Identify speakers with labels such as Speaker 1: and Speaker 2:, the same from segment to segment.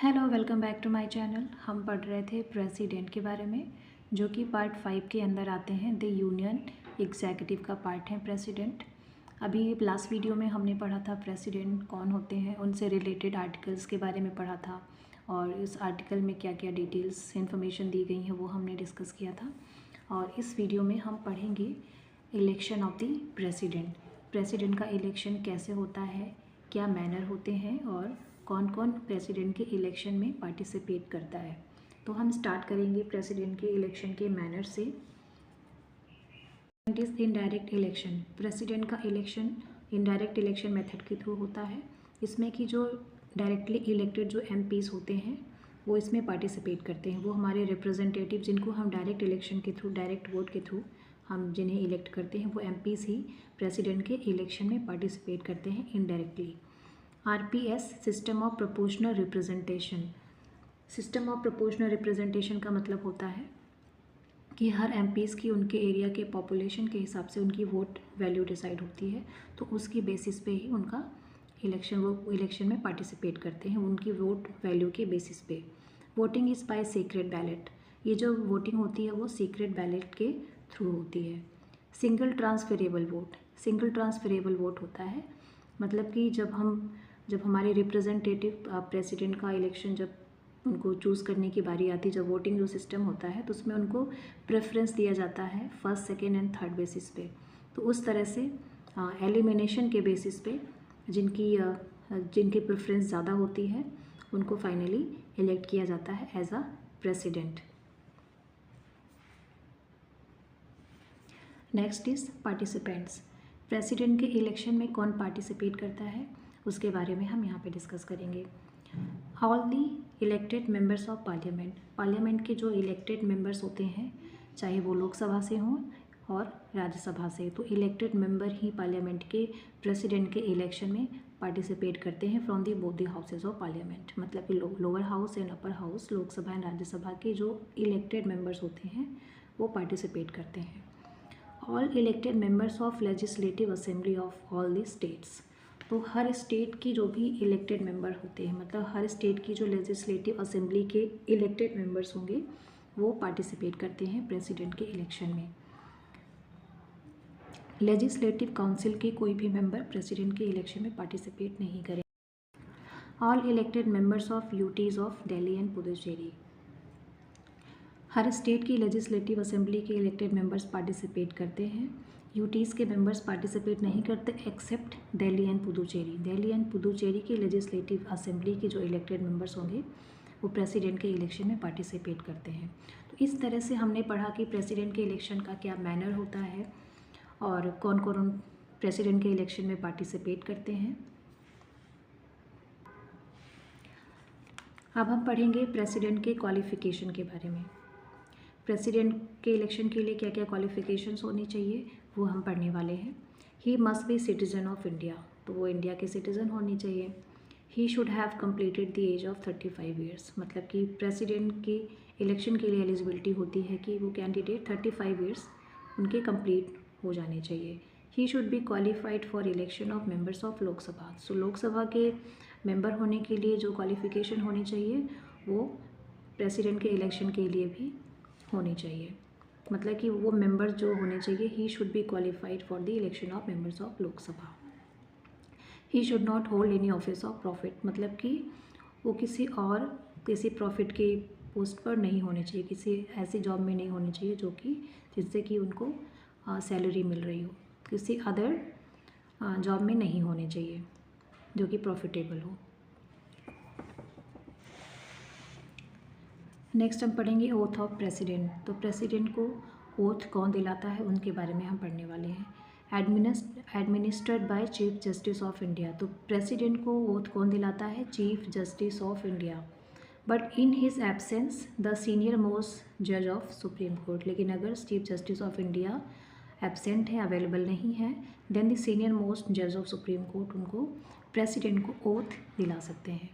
Speaker 1: Hello, welcome back to my channel. हम पढ़ रहे थे प्रेसिडेंट के बारे में, जो कि पार्ट 5 के अंदर आते हैं। द यूनियन एग्जीक्यूटिव का पार्ट है प्रेसिडेंट। अभी लास्ट वीडियो में हमने पढ़ा था प्रेसिडेंट कौन होते हैं, उनसे रिलेटेड आर्टिकल्स के बारे में पढ़ा था, और इस आर्टिकल में क्या क्या डिटेल्स इन्फॉर्मेशन दी गई हैं वो हमने डिस्कस किया था। और इस वीडियो में हम पढ़ेंगे election of the president. President का इलेक्शन कैसे होता है, क्या मैनर होते हैं, और कौन कौन प्रेसिडेंट के इलेक्शन में पार्टिसिपेट करता है। तो हम स्टार्ट करेंगे प्रेसिडेंट के इलेक्शन के मैनर से। It is indirect election. President का इलेक्शन इनडायरेक्ट इलेक्शन मेथड के थ्रू होता है। इसमें कि जो डायरेक्टली इलेक्टेड जो एमपीज़ होते हैं वो इसमें पार्टिसिपेट करते हैं। वो हमारे रिप्रेजेंटेटिव जिनको हम डायरेक्ट इलेक्शन के थ्रू, डायरेक्ट वोट के थ्रू हम जिन्हें इलेक्ट करते हैं, वो एमपीज़ ही प्रेसिडेंट के इलेक्शन में पार्टिसिपेट करते हैं indirectly. RPS, system of proportional representation. System of proportional representation का मतलब होता है कि हर एमपीज़ की उनके एरिया के पॉपुलेशन के हिसाब से उनकी वोट वैल्यू डिसाइड होती है, तो उसकी बेसिस पे ही उनका वो इलेक्शन में पार्टिसिपेट करते हैं, उनकी वोट वैल्यू के बेसिस पे। Voting is by secret ballot. ये जो वोटिंग होती है वो सीक्रेट बैलेट के थ्रू होती है। Single transferable vote. Single transferable vote होता है मतलब कि जब हमारे रिप्रेजेंटेटिव प्रेसिडेंट का इलेक्शन, जब उनको चूज़ करने की बारी आती है, जब वोटिंग जो सिस्टम होता है तो उसमें उनको प्रेफरेंस दिया जाता है first, second and third basis पे। तो उस तरह से एलिमिनेशन के बेसिस पे जिनकी प्रेफरेंस ज़्यादा होती है उनको फाइनली इलेक्ट किया जाता है as a president. Next is participants. President के इलेक्शन में कौन पार्टिसिपेट करता है उसके बारे में हम यहाँ पे डिस्कस करेंगे। All the elected members of parliament. Parliament के जो इलेक्टेड मेंबर्स होते हैं, चाहे वो लोकसभा से हों और राज्यसभा से, तो इलेक्टेड मेंबर ही पार्लियामेंट के प्रेसिडेंट के इलेक्शन में पार्टिसिपेट करते हैं from the both the houses of parliament. मतलब कि lower house and upper house, Lok Sabha and Rajya Sabha के जो इलेक्टेड मेंबर्स होते हैं वो पार्टिसिपेट करते हैं। All elected members of legislative assembly of all the states. तो हर स्टेट की जो भी इलेक्टेड मेंबर होते हैं, मतलब हर स्टेट की जो लेजिस्लेटिव असेंबली के इलेक्टेड मेंबर्स होंगे वो पार्टिसिपेट करते हैं प्रेसिडेंट के इलेक्शन में। लेजिस्लेटिव काउंसिल के कोई भी मेंबर प्रेसिडेंट के इलेक्शन में पार्टिसिपेट नहीं करें। All elected members of UTs of Delhi and Puducherry. हर स्टेट की लेजिस्लेटिव असेंबली के इलेक्टेड मेंबर्स पार्टिसिपेट करते हैं। यूटीज़ के मेंबर्स पार्टिसिपेट नहीं करते except Delhi and Puducherry. Delhi and Puducherry की लेजिस्लेटिव असेंबली के जो इलेक्टेड मेंबर्स होंगे वो प्रेसिडेंट के इलेक्शन में पार्टिसिपेट करते हैं। तो इस तरह से हमने पढ़ा कि प्रेसिडेंट के इलेक्शन का क्या मैनर होता है और कौन कौन प्रेसिडेंट के इलेक्शन में पार्टिसिपेट करते हैं। अब हम पढ़ेंगे प्रेसिडेंट के क्वालिफ़िकेशन के बारे में। प्रेसिडेंट के इलेक्शन के लिए क्या क्या क्वालिफ़िकेशंस होनी चाहिए वो हम पढ़ने वाले हैं। He must be citizen of India, तो वो इंडिया के सिटीज़न होनी चाहिए। He should have completed the age of 35 years. मतलब कि प्रेसिडेंट की इलेक्शन के लिए एलिजिबिलिटी होती है कि वो कैंडिडेट 35 ईयर्स उनके कंप्लीट हो जाने चाहिए। He should be qualified for election of members of Lok Sabha. So Lok Sabha के मेंबर होने के लिए जो क्वालिफ़िकेशन होनी चाहिए वो प्रेसिडेंट के इलेक्शन के लिए भी होनी चाहिए। मतलब कि वो मेंबर जो होने चाहिए, he should be qualified for the election of members of Lok Sabha. He should not hold any office of profit. मतलब कि वो किसी प्रॉफिट के पोस्ट पर नहीं होने चाहिए, किसी ऐसी जॉब में नहीं होनी चाहिए जिससे कि उनको सैलरी मिल रही हो। किसी अदर जॉब में नहीं होने चाहिए जो कि प्रॉफिटेबल हो। नेक्स्ट हम पढ़ेंगे ओथ ऑफ प्रेसिडेंट। तो प्रेसिडेंट को ओथ कौन दिलाता है उनके बारे में हम पढ़ने वाले हैं। Administered by chief justice of India. तो प्रेसिडेंट को ओथ कौन दिलाता है? Chief justice of India. But in his absence the senior most जज ऑफ सुप्रीम कोर्ट। लेकिन अगर chief justice of India absent है, अवेलेबल नहीं है, देन द सीनियर मोस्ट जज ऑफ सुप्रीम कोर्ट उनको प्रेसिडेंट को ओथ दिला सकते हैं।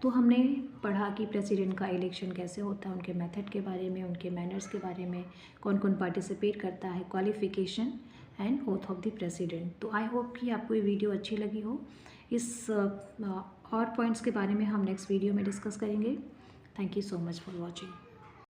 Speaker 1: तो हमने पढ़ा कि प्रेसिडेंट का इलेक्शन कैसे होता है, उनके मेथड के बारे में, उनके मैनर्स के बारे में, कौन कौन पार्टिसिपेट करता है, qualification and oath of the president. तो आई होप कि आपको ये वीडियो अच्छी लगी हो। इस और पॉइंट्स के बारे में हम नेक्स्ट वीडियो में डिस्कस करेंगे। Thank you so much for watching.